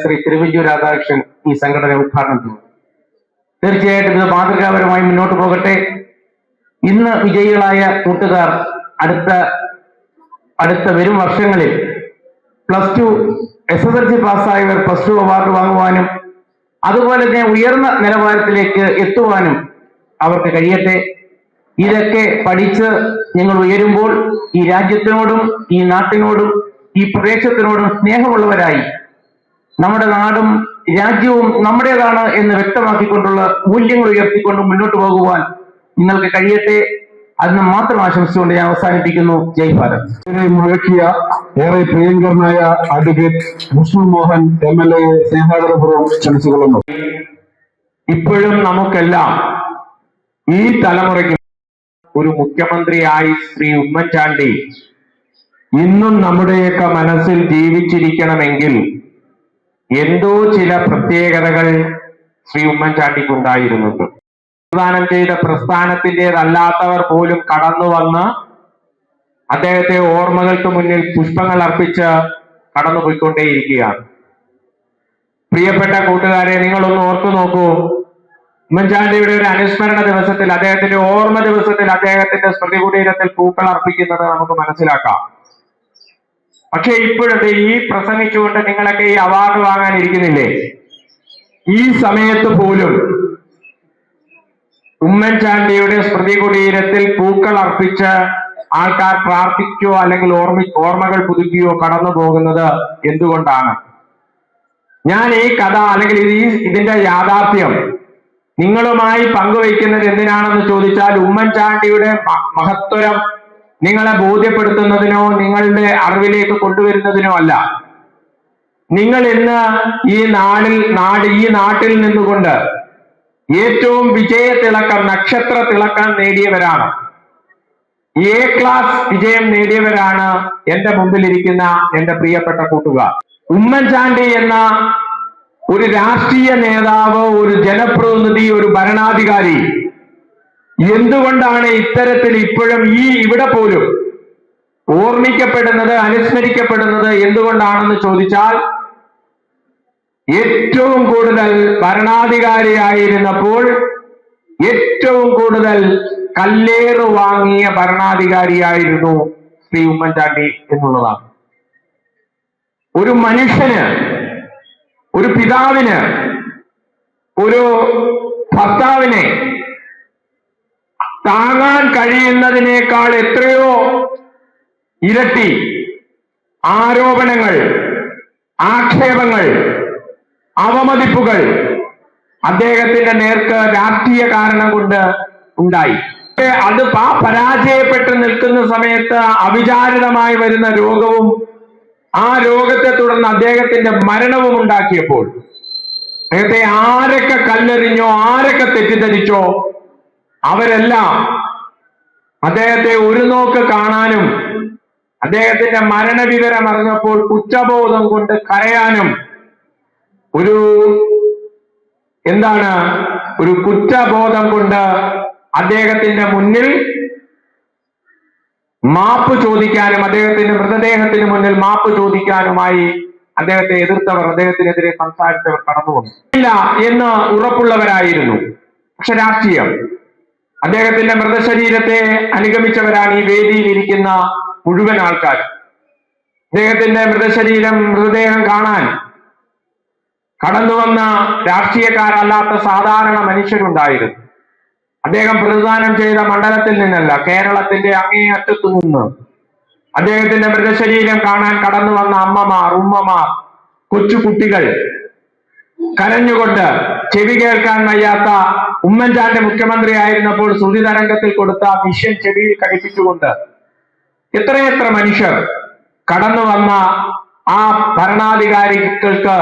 ശ്രീ തിരുവഞ്ചൂർ രാധാകൃഷ്ണൻ ഈ സംഘടന ഉദ്ഘാടനം ചെയ്തു. തീർച്ചയായിട്ടും ഇത് മാതൃകാപരമായി മുന്നോട്ട് പോകട്ടെ. ഇന്ന് വിജയികളായ കൂട്ടുകാർ അടുത്ത വരും വർഷങ്ങളിൽ +2 SSLC പാസ്സായവർ +2 അവാർഡ് വാങ്ങുവാനും അതുപോലെ തന്നെ ഉയർന്ന നിലവാരത്തിലേക്ക് എത്തുവാനും അവർക്ക് കഴിയട്ടെ. ഇതൊക്കെ പഠിച്ച് നിങ്ങൾ ഉയരുമ്പോൾ ഈ രാജ്യത്തിനോടും ഈ നാട്ടിനോടും ഈ പ്രദേശത്തിനോടും സ്നേഹമുള്ളവരായി നമ്മുടെ നാടും രാജ്യവും നമ്മുടേതാണ് എന്ന് വ്യക്തമാക്കിക്കൊണ്ടുള്ള മൂല്യങ്ങൾ ഉയർത്തിക്കൊണ്ട് മുന്നോട്ട് പോകുവാൻ നിങ്ങൾക്ക് കഴിയട്ടെ. അതിന് മാത്രം ആശംസിച്ചുകൊണ്ട് ഞാൻ അവസാനിപ്പിക്കുന്നു. ജയ് ഭാരത്. മുഴക്കിയ ഏറെ പ്രിയങ്കരനായ അഡ്വക്കേറ്റ് വിഷ്ണു മോഹൻ MLA സ്നേഹാദരപൂർവ്വം ക്ഷണിച്ചുകൊള്ളുന്നു. ഇപ്പോഴും നമുക്കെല്ലാം ഈ തലമുറയ്ക്ക് ഒരു മുഖ്യമന്ത്രിയായി ശ്രീ ഉമ്മൻചാണ്ടി ഇന്നും നമ്മുടെയൊക്കെ മനസ്സിൽ ജീവിച്ചിരിക്കണമെങ്കിൽ എന്തോ ചില പ്രത്യേകതകൾ ശ്രീ ഉമ്മൻചാണ്ടിക്ക് ഉണ്ടായിരുന്നുണ്ട്. പ്രദാനം ചെയ്ത പ്രസ്ഥാനത്തിൻ്റെതല്ലാത്തവർ പോലും കടന്നു വന്ന് അദ്ദേഹത്തെ ഓർമ്മകൾക്ക് മുന്നിൽ പുഷ്പങ്ങൾ അർപ്പിച്ച് കടന്നുപോയിക്കൊണ്ടേയിരിക്കുകയാണ്. പ്രിയപ്പെട്ട കൂട്ടുകാരെ, നിങ്ങളൊന്ന് ഓർത്തു നോക്കൂ. ഉമ്മൻചാണ്ടിയുടെ ഒരു അനുസ്മരണ ദിവസത്തിൽ, അദ്ദേഹത്തിന്റെ ഓർമ്മ ദിവസത്തിൽ അദ്ദേഹത്തിന്റെ സ്മൃതി കുടീരത്തിൽ പൂക്കൾ അർപ്പിക്കുന്നത് നമുക്ക് മനസ്സിലാക്കാം. പക്ഷെ ഇപ്പോഴത്തെ ഈ പ്രസംഗിച്ചുകൊണ്ട് നിങ്ങളൊക്കെ ഈ അവാർഡ് വാങ്ങാനിരിക്കുന്നില്ലേ? ഈ സമയത്ത് പോലും ഉമ്മൻചാണ്ടിയുടെ സ്മൃതി കുടീരത്തിൽ പൂക്കൾ അർപ്പിച്ച് ആൾക്കാർ പ്രാർത്ഥിക്കുകയോ അല്ലെങ്കിൽ ഓർമ്മകൾ പുതുക്കുകയോ കടന്നു പോകുന്നത് എന്തുകൊണ്ടാണ്? ഞാൻ ഈ കഥ അല്ലെങ്കിൽ ഇതിന്റെ യാഥാർത്ഥ്യം നിങ്ങളുമായി പങ്കുവയ്ക്കുന്നത് എന്തിനാണെന്ന് ചോദിച്ചാൽ, ഉമ്മൻചാണ്ടിയുടെ മഹത്വം നിങ്ങളെ ബോധ്യപ്പെടുത്തുന്നതിനോ നിങ്ങളുടെ അറിവിലേക്ക് കൊണ്ടുവരുന്നതിനോ അല്ല. നിങ്ങൾ ഇന്ന് ഈ നാട്ടിൽ നിന്നുകൊണ്ട് ഏറ്റവും വിജയത്തിളക്കം, നക്ഷത്ര തിളക്കം നേടിയവരാണ്. A ക്ലാസ് വിജയം നേടിയവരാണ് എന്റെ മുമ്പിലിരിക്കുന്ന എന്റെ പ്രിയപ്പെട്ട കൂട്ടുകാർ. ഉമ്മൻചാണ്ടി എന്ന ഒരു രാഷ്ട്രീയ നേതാവ്, ഒരു ജനപ്രതിനിധി, ഒരു ഭരണാധികാരി എന്തുകൊണ്ടാണ് ഇത്തരത്തിൽ ഇപ്പോഴും ഇവിടെ പോലും ഓർമ്മിക്കപ്പെടുന്നത്, അനുസ്മരിക്കപ്പെടുന്നത് എന്തുകൊണ്ടാണെന്ന് ചോദിച്ചാൽ, ഏറ്റവും കൂടുതൽ ഭരണാധികാരിയായിരുന്നപ്പോൾ ഏറ്റവും കൂടുതൽ കല്ലേറ് വാങ്ങിയ ഭരണാധികാരിയായിരുന്നു ശ്രീ ഉമ്മൻചാണ്ടി എന്നുള്ളതാണ്. ഒരു മനുഷ്യന്, ഒരു പിതാവിന്, ഒരു ഭർത്താവിനെ താങ്ങാൻ കഴിയുന്നതിനേക്കാൾ എത്രയോ ഇരട്ടി ആരോപണങ്ങൾ, ആക്ഷേപങ്ങൾ, അവമതിപ്പുകൾ അദ്ദേഹത്തിന്റെ നേർക്ക് രാഷ്ട്രീയ കാരണം കൊണ്ട് ഉണ്ടായി. അത് പരാജയപ്പെട്ട് നിൽക്കുന്ന സമയത്ത് അവിചാരിതമായി വരുന്ന രോഗവും ആ രോഗത്തെ തുടർന്ന് അദ്ദേഹത്തിന്റെ മരണവും ഉണ്ടാക്കിയപ്പോൾ അദ്ദേഹത്തെ ആരൊക്കെ കല്ലെറിഞ്ഞോ, ആരൊക്കെ തെറ്റിദ്ധരിച്ചോ അവരെല്ലാം അദ്ദേഹത്തെ ഒരു നോക്ക് കാണാനും അദ്ദേഹത്തിന്റെ മരണവിവരം അറിഞ്ഞപ്പോൾ കുറ്റബോധം കൊണ്ട് കരയാനും ഒരു കുറ്റബോധം കൊണ്ട് അദ്ദേഹത്തിന്റെ മുന്നിൽ മാപ്പ് ചോദിക്കാനും അദ്ദേഹത്തിന്റെ മൃതദേഹത്തിന് മുന്നിൽ മാപ്പ് ചോദിക്കാനുമായി അദ്ദേഹത്തെ എതിർത്തവർ, അദ്ദേഹത്തിനെതിരെ സംസാരിച്ചവർ കടന്നു വന്നു ഇല്ല എന്ന് ഉറപ്പുള്ളവരായിരുന്നു. പക്ഷെ രാഷ്ട്രീയം, അദ്ദേഹത്തിന്റെ മൃതശരീരത്തെ അനുഗമിച്ചവരാണ് ഈ വേദിയിൽ ഇരിക്കുന്ന മുഴുവൻ ആൾക്കാരും. അദ്ദേഹത്തിന്റെ മൃതദേഹം കാണാൻ കടന്നു വന്ന രാഷ്ട്രീയക്കാരല്ലാത്ത സാധാരണ മനുഷ്യരുണ്ടായിരുന്നു. അദ്ദേഹം പ്രതിദാനം ചെയ്ത മണ്ഡലത്തിൽ നിന്നല്ല, കേരളത്തിന്റെ അങ്ങേയറ്റത്തു നിന്ന് അദ്ദേഹത്തിന്റെ മൃതശരീരം കാണാൻ കടന്നു വന്ന അമ്മമാർ, ഉമ്മമാർ, കൊച്ചുകുട്ടികൾ കരഞ്ഞുകൊണ്ട് ചെവി കേൾക്കാൻ വയ്യാത്ത ഉമ്മൻചാണ്ടി മുഖ്യമന്ത്രി ആയിരുന്നപ്പോൾ ശ്രുതി തരംഗത്തിൽ കൊടുത്ത മിഷൻ ചെവിയിൽ ഘടിപ്പിച്ചുകൊണ്ട് എത്രയെത്ര മനുഷ്യർ കടന്നു വന്ന ആ ഭരണാധികാരികൾക്ക്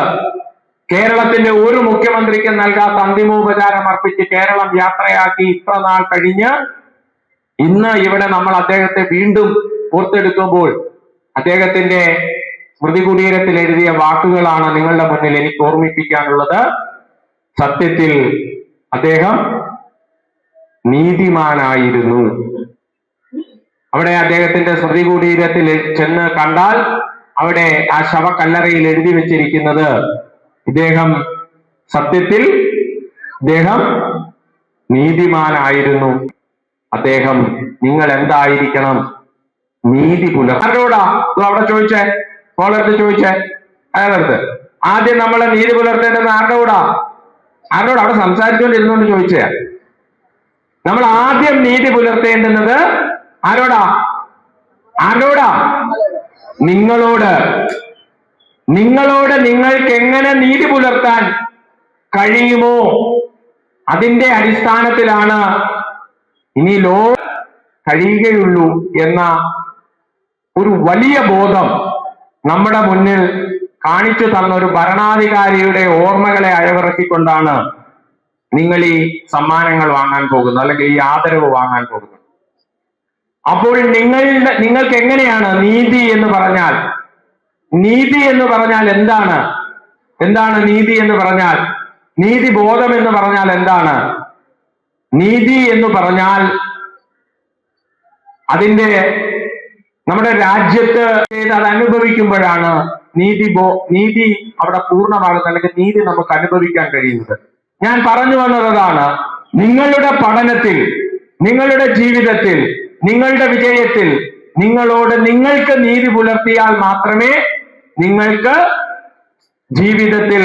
കേരളത്തിന്റെ ഒരു മുഖ്യമന്ത്രിക്ക് നൽകാത്ത അന്തിമോപചാരം അർപ്പിച്ച് കേരളം യാത്രയാക്കി ഇത്ര നാൾ കഴിഞ്ഞ് ഇന്ന് ഇവിടെ നമ്മൾ അദ്ദേഹത്തെ വീണ്ടും ഓർത്തെടുക്കുമ്പോൾ അദ്ദേഹത്തിന്റെ സ്മൃതി കുടീരത്തിൽ എഴുതിയ വാക്കുകളാണ് നിങ്ങളുടെ മുന്നിൽ എനിക്ക് ഓർമ്മിപ്പിക്കാനുള്ളത്. സത്യത്തിൽ അദ്ദേഹം നീതിമാനായിരുന്നു. അവിടെ അദ്ദേഹത്തിന്റെ സ്മൃതി കുടീരത്തിൽ ചെന്ന് കണ്ടാൽ അവിടെ ആ ശവക്കല്ലറയിൽ എഴുതി വെച്ചിരിക്കുന്നത് ഇദ്ദേഹം സത്യത്തിൽ ഇദ്ദേഹം നീതിമാനായിരുന്നു. അദ്ദേഹം നിങ്ങൾ എന്തായിരിക്കണം? നീതി ആരോടാ അവിടെ ചോദിച്ചേ? കോളടുത്ത് ചോദിച്ചേ, അയാളടുത്ത്. ആദ്യം നമ്മളെ നീതി പുലർത്തേണ്ടത് ആരോടാ? അവിടെ സംസാരിച്ചുകൊണ്ടിരുന്നോണ്ട് ചോദിച്ചേ. നമ്മൾ ആദ്യം നീതി പുലർത്തേണ്ടുന്നത് ആരോടാ? നിങ്ങളോട്. നിങ്ങൾക്ക് എങ്ങനെ നീതി പുലർത്താൻ കഴിയുമോ അതിന്റെ അടിസ്ഥാനത്തിലാണ് ഇനി കഴിയുകയുള്ളൂ എന്ന ഒരു വലിയ ബോധം നമ്മുടെ മുന്നിൽ കാണിച്ചു തന്ന ഒരു ഭരണാധികാരിയുടെ ഓർമ്മകളെ അയവിറക്കിക്കൊണ്ടാണ് നിങ്ങൾ ഈ സമ്മാനങ്ങൾ വാങ്ങാൻ പോകുന്നത്, അല്ലെങ്കിൽ ഈ ആദരവ് വാങ്ങാൻ പോകുന്നത്. അപ്പോൾ നിങ്ങൾക്ക് എങ്ങനെയാണ് നീതി എന്ന് പറഞ്ഞാൽ എന്താണ് നീതി എന്ന് പറഞ്ഞാൽ? നീതി ബോധം എന്ന് പറഞ്ഞാൽ എന്താണ്? നീതി എന്ന് പറഞ്ഞാൽ അതിന്റെ നമ്മുടെ രാജ്യത്ത് അത് അനുഭവിക്കുമ്പോഴാണ് നീതി അവിടെ പൂർണ്ണമാകുന്നത്, അല്ലെങ്കിൽ നീതി നമുക്ക് അനുഭവിക്കാൻ കഴിയുന്നത്. ഞാൻ പറഞ്ഞു വന്നതാണ്, നിങ്ങളുടെ പഠനത്തിൽ, നിങ്ങളുടെ ജീവിതത്തിൽ, നിങ്ങളുടെ വിജയത്തിൽ നിങ്ങൾക്ക് നീതി പുലർത്തിയാൽ മാത്രമേ നിങ്ങൾക്ക് ജീവിതത്തിൽ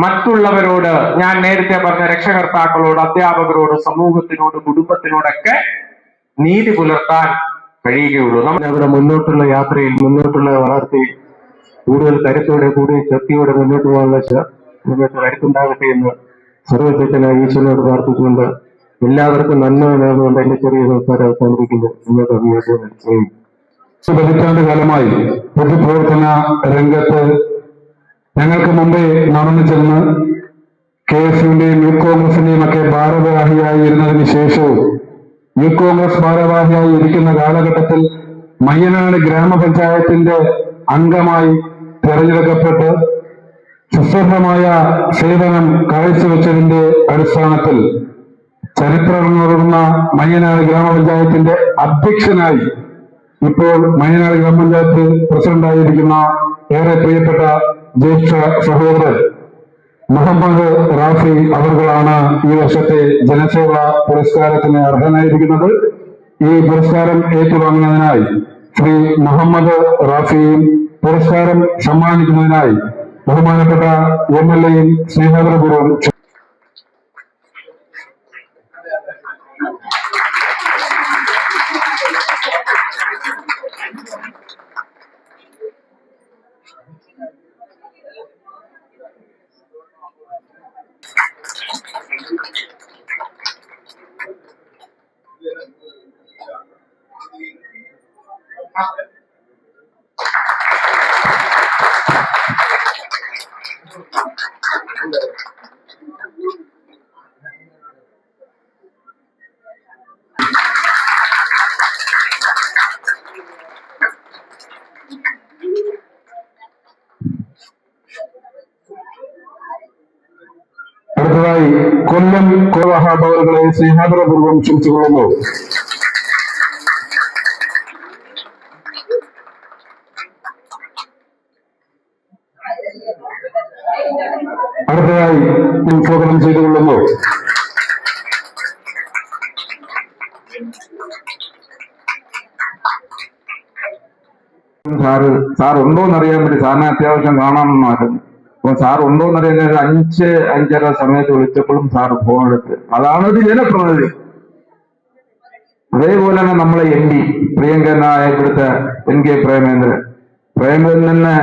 മറ്റുള്ളവരോട്, ഞാൻ നേരത്തെ പറഞ്ഞ രക്ഷകർത്താക്കളോട്, അധ്യാപകരോട്, സമൂഹത്തിനോട്, കുടുംബത്തിനോടൊക്കെ നീതി പുലർത്താൻ കഴിയുകയുള്ളൂ. നമ്മുടെ മുന്നോട്ടുള്ള യാത്രയിൽ, മുന്നോട്ടുള്ള വളർച്ചയിൽ കൂടുതൽ കരുത്തോടെ, കൂടുതൽ ശക്തിയോടെ മുന്നോട്ട് പോകാനുള്ള നിങ്ങൾക്ക് കരുത്തുണ്ടാകട്ടെ എന്ന് സർവശക്തനായ ഈശ്വരനോട് പ്രാർത്ഥിച്ചുകൊണ്ട് എല്ലാവർക്കും നന്മ നേർന്നുകൊണ്ട് എന്റെ ചെറിയ സംസാരം അവസാനിപ്പിക്കുന്നു. പതിറ്റാണ്ട് കാലമായി പൊതുപ്രവർത്തന രംഗത്ത് ഞങ്ങൾക്ക് മുമ്പേ നടന്നു ചെന്ന് KSUവിന്റെയും യൂത്ത് കോൺഗ്രസിന്റെയും ഒക്കെ ഭാരവാഹിയായിരുന്നതിന് ശേഷവും യൂത്ത് കോൺഗ്രസ് ഭാരവാഹിയായി ഇരിക്കുന്ന കാലഘട്ടത്തിൽ മയ്യനാട് ഗ്രാമപഞ്ചായത്തിന്റെ അംഗമായി തെരഞ്ഞെടുക്കപ്പെട്ട് സുസ്ഥിരമായ സേവനം കാഴ്ചവെച്ചതിന്റെ അടിസ്ഥാനത്തിൽ ചരിത്രമുറങ്ങുന്ന മയ്യനാട് ഗ്രാമപഞ്ചായത്തിന്റെ അധ്യക്ഷനായി ഇപ്പോൾ മയ്യനാട് ഗ്രാമപഞ്ചായത്ത് പ്രസിഡന്റായിരിക്കുന്ന ഏറെ പ്രിയപ്പെട്ട ജ്യേഷ്ഠ സഹോദരൻ മുഹമ്മദ് റാഫി അവർകളാണ് ഈ വർഷത്തെ ജനസേവ പുരസ്കാരത്തിന് അർഹനായിരിക്കുന്നത്. ഈ പുരസ്കാരം ഏറ്റുവാങ്ങുന്നതിനായി ശ്രീ മുഹമ്മദ് റാഫിയും പുരസ്കാരം സമ്മാനിക്കുന്നതിനായി ബഹുമാനപ്പെട്ട MLAയും സ്നേഹാദരപൂർവ്വം അടുത്തതായി കൊല്ലം കോവഹാബ് അവരുടെ സ്നേഹാദരപൂർവ്വം ക്ഷണിച്ചുകൊള്ളുന്നു. അടുത്തതായി സ്വാഗതം ചെയ്തുകൊള്ളുന്നു. സാർ ഉണ്ടോന്നറിയാൻ വേണ്ടി സാറിനെ അത്യാവശ്യം കാണാമെന്നായിരുന്നു. അപ്പൊ സാർ ഉണ്ടോന്നറിയാൻ 5-5:30 സമയത്ത് വിളിച്ചപ്പോഴും സാർ ഫോൺ എടുത്ത്. അതാണ് ഒരു ജനപ്രതിനിധി. അതേപോലെ തന്നെ നമ്മളെ MP പ്രിയങ്കരനായ ഇവിടുത്തെ NK പ്രേമേന്ദ്രനെ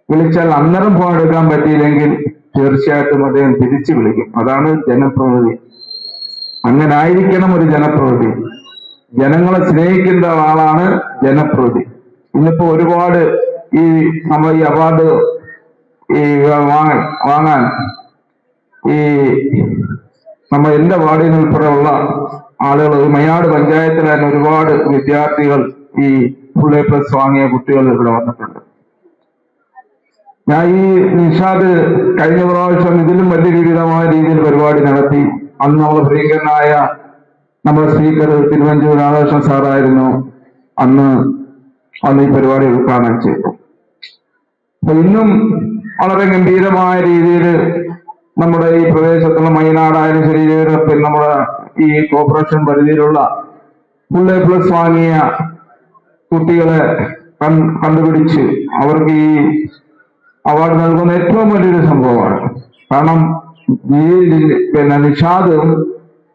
വിളിച്ചാൽ അന്നേരം ഫോൺ എടുക്കാൻ പറ്റിയില്ലെങ്കിൽ തീർച്ചയായിട്ടും അദ്ദേഹം തിരിച്ചു വിളിക്കും. അതാണ് ജനപ്രതിനിധി. അങ്ങനെ ആയിരിക്കണം ഒരു ജനപ്രതിനിധി. ജനങ്ങളെ സ്നേഹിക്കുന്ന ആളാണ് ജനപ്രതിനിധി. ഇന്നിപ്പോ ഒരുപാട് നമ്മൾ ഈ അവാർഡ് വാങ്ങാൻ നമ്മൾ എന്റെ വാർഡിൽ ഉൾപ്പെടെയുള്ള ആളുകൾ, മയ്യനാട് പഞ്ചായത്തിൽ തന്നെ ഒരുപാട് വിദ്യാർത്ഥികൾ ഈ FullA+ വാങ്ങിയ കുട്ടികൾ ഇവിടെ വന്നിട്ടുണ്ട്. ഞാൻ ഈ നിഷാദ് കഴിഞ്ഞ പ്രാവശ്യം ഇതിലും വലിയ വിവിധമായ രീതിയിൽ പരിപാടി നടത്തി. അന്ന് നമ്മൾ പ്രിയങ്കരനായ നമ്മുടെ സ്പീക്കർ തിരുവഞ്ചൂർ രാധാകൃഷ്ണൻ സാറായിരുന്നു അന്ന് ഈ പരിപാടി ഉദ്ഘാടനം ചെയ്തു. അപ്പൊ ഇന്നും വളരെ ഗംഭീരമായ രീതിയിൽ നമ്മുടെ ഈ പ്രദേശത്തുള്ള മൈനാടായാലും ശരി, പിന്നെ നമ്മുടെ ഈ കോർപ്പറേഷൻ പരിധിയിലുള്ള ഫുൾ എ പ്ലസ് വാങ്ങിയ കുട്ടികളെ കണ്ടുപിടിച്ച് അവർക്ക് ഈ അവാർഡ് നൽകുന്ന ഏറ്റവും വലിയൊരു സംഭവമാണ്. കാരണം ഈ പിന്നെ നിഷാദ്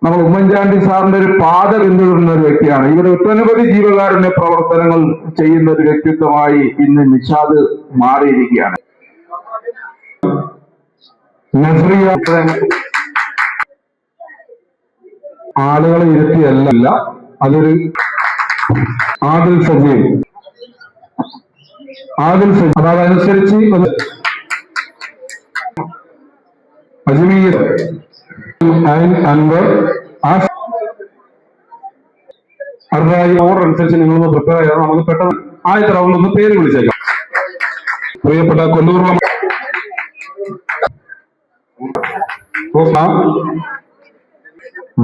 നമ്മൾ ഉമ്മൻചാണ്ടി സാറിന്റെ ഒരു പാത പിന്തുടരുന്ന ഒരു വ്യക്തിയാണ്. ഇവിടെ ഒട്ടനവധി ജീവകാരുണ്യ പ്രവർത്തനങ്ങൾ ചെയ്യുന്ന ഒരു വ്യക്തിത്വമായി ഇന്ന് നിഷാദ് മാറിയിരിക്കുകയാണ്. നസ്രിയ ആളുകളെ ഇരുത്തിയല്ല, അതൊരു ആദിൽ സജീവ് അതനുസരിച്ച് അജ്മീർ അൻവർ ഓർഡർ അനുസരിച്ച് നിങ്ങളൊന്ന് പ്രിപ്പയർ ചെയ്താൽ നമുക്ക് പെട്ടെന്ന് ആദ്യത്തെ റൗണ്ട് ഒന്ന് പേര് വിളിച്ചേക്കാം. പ്രിയപ്പെട്ട Kollur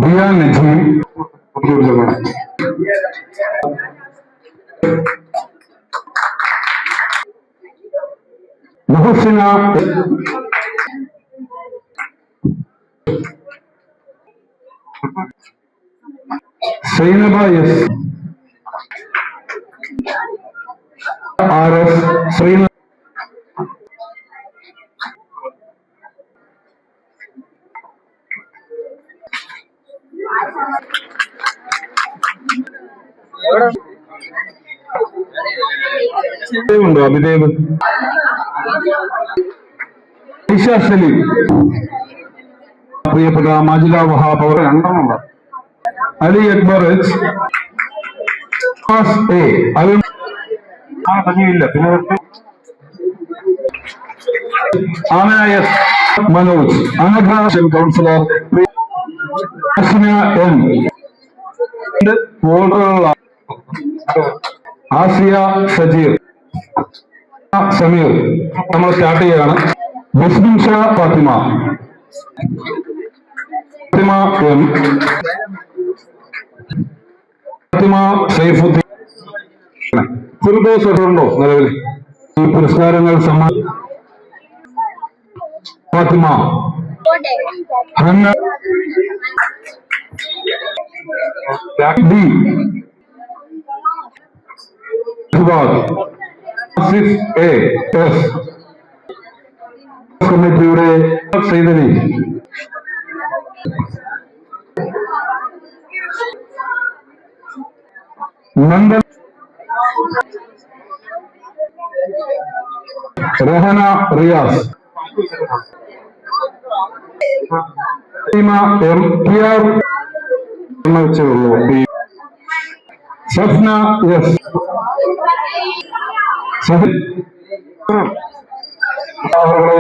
Diyan Najeem, Muhsina Zainaba S R S Sreena ഉണ്ടോ അഭിദേവ് ഇഷ സലീം, പ്രിയപ്പെട്ട മാജില വഹാബ് അവർ രണ്ടെണ്ണമുണ്ട്. അലി അക്ബർ എച്ച് എ അരുൺ തന്നെയില്ല. പിന്നെ Amana S Manoj, Anagha councillor M വോൾഡറുകളാണ്. ആസിയ സജീർ സമീർ. നമ്മൾ സ്റ്റാർട്ട് ചെയ്യുകയാണ്. ബിസ്മിൻ ഷാ ഫാത്തിമ എം, ഫാത്തിമ സൈഫുദ്ദീൻ. ഫിർദൗസ് ഉണ്ടോ നിലവിൽ? ഈ പുരസ്കാരങ്ങൾ Fathima Hanna D Asif A S കമ്മിറ്റിയുടെ Saidali, Nandan Rahana Riyas, M P R വെച്ചുള്ളൂ. സഫ്ന എസ്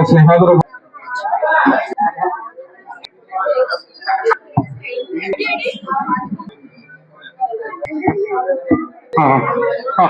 സ്നേഹാദര ആ